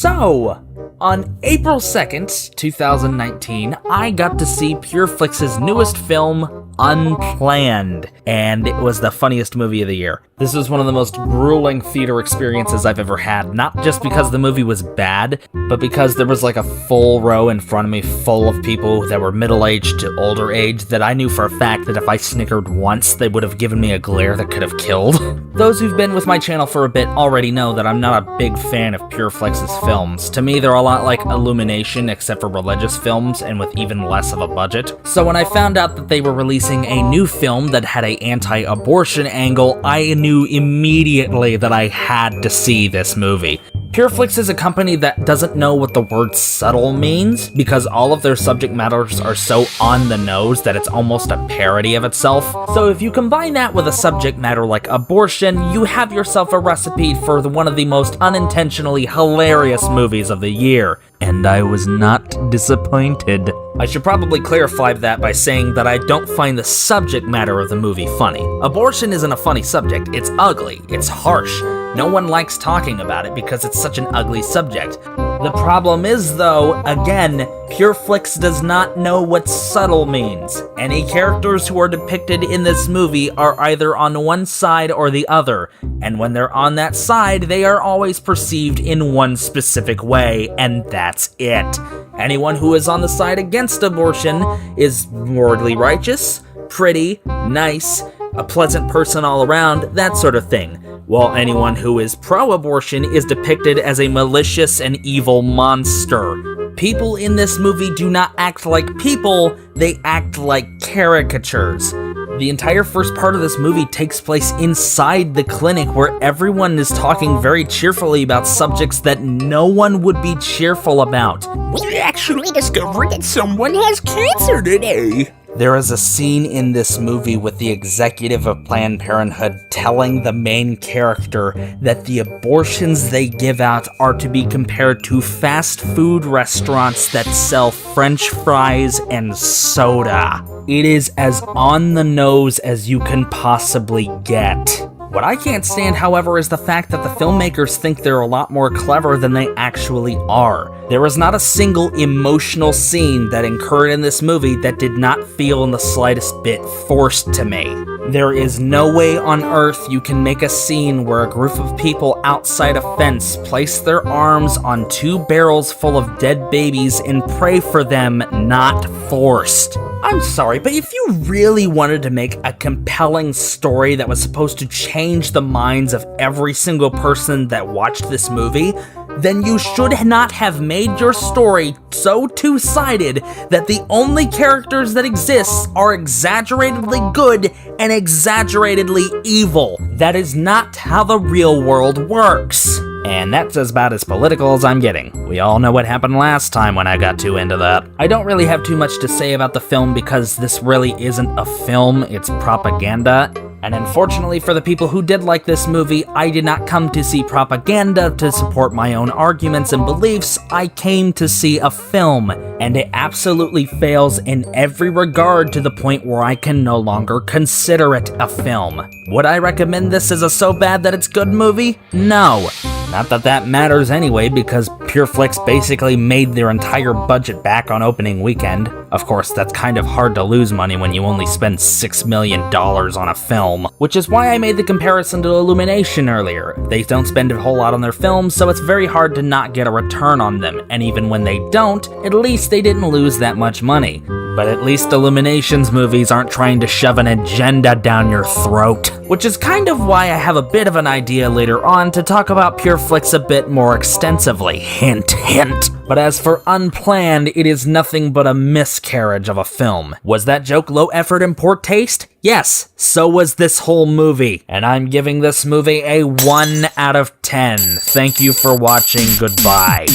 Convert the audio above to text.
So, on April 2nd, 2019, I got to see PureFlix's newest film, Unplanned, and it was the funniest movie of the year. This was one of the most grueling theater experiences I've ever had, not just because the movie was bad, but because there was like a full row in front of me full of people that were middle-aged to older age that I knew for a fact that if I snickered once, they would have given me a glare that could have killed. Those who've been with my channel for a bit already know that I'm not a big fan of PureFlix's films. To me, they're a lot like Illumination, except for religious films and with even less of a budget. So when I found out that they were releasing a new film that had an anti-abortion angle, I knew immediately that I had to see this movie. PureFlix is a company that doesn't know what the word subtle means, because all of their subject matters are so on the nose that it's almost a parody of itself. So if you combine that with a subject matter like abortion, you have yourself a recipe for one of the most unintentionally hilarious movies of the year. And I was not disappointed. I should probably clarify that by saying that I don't find the subject matter of the movie funny. Abortion isn't a funny subject, it's ugly, it's harsh. No one likes talking about it because it's such an ugly subject. The problem is, though, again, PureFlix does not know what subtle means. Any characters who are depicted in this movie are either on one side or the other, and when they're on that side, they are always perceived in one specific way, and that's it. Anyone who is on the side against abortion is morally righteous, pretty, nice, a pleasant person all around, that sort of thing. While anyone who is pro-abortion is depicted as a malicious and evil monster. People in this movie do not act like people, they act like caricatures. The entire first part of this movie takes place inside the clinic where everyone is talking very cheerfully about subjects that no one would be cheerful about. We actually discovered that someone has cancer today. There is a scene in this movie with the executive of Planned Parenthood telling the main character that the abortions they give out are to be compared to fast food restaurants that sell French fries and soda. It is as on the nose as you can possibly get. What I can't stand, however, is the fact that the filmmakers think they're a lot more clever than they actually are. There is not a single emotional scene that occurred in this movie that did not feel in the slightest bit forced to me. There is no way on earth you can make a scene where a group of people outside a fence place their arms on two barrels full of dead babies and pray for them not forced. I'm sorry, but if you really wanted to make a compelling story that was supposed to change the minds of every single person that watched this movie, then you should not have made your story so two-sided that the only characters that exist are exaggeratedly good and exaggeratedly evil. That is not how the real world works. And that's about as political as I'm getting. We all know what happened last time when I got too into that. I don't really have too much to say about the film because this really isn't a film, it's propaganda. And unfortunately for the people who did like this movie, I did not come to see propaganda to support my own arguments and beliefs. I came to see a film, and it absolutely fails in every regard to the point where I can no longer consider it a film. Would I recommend this as a so bad that it's good movie? No. Not that that matters anyway, because PureFlix basically made their entire budget back on opening weekend. Of course, that's kind of hard to lose money when you only spend $6 million on a film, which is why I made the comparison to Illumination earlier. They don't spend a whole lot on their films, so it's very hard to not get a return on them, and even when they don't, at least they didn't lose that much money. But at least Illumination's movies aren't trying to shove an agenda down your throat. Which is kind of why I have a bit of an idea later on to talk about PureFlix a bit more extensively. Hint, hint. But as for Unplanned, it is nothing but a miscarriage of a film. Was that joke low effort and poor taste? Yes, so was this whole movie. And I'm giving this movie a 1 out of 10. Thank you for watching. Goodbye.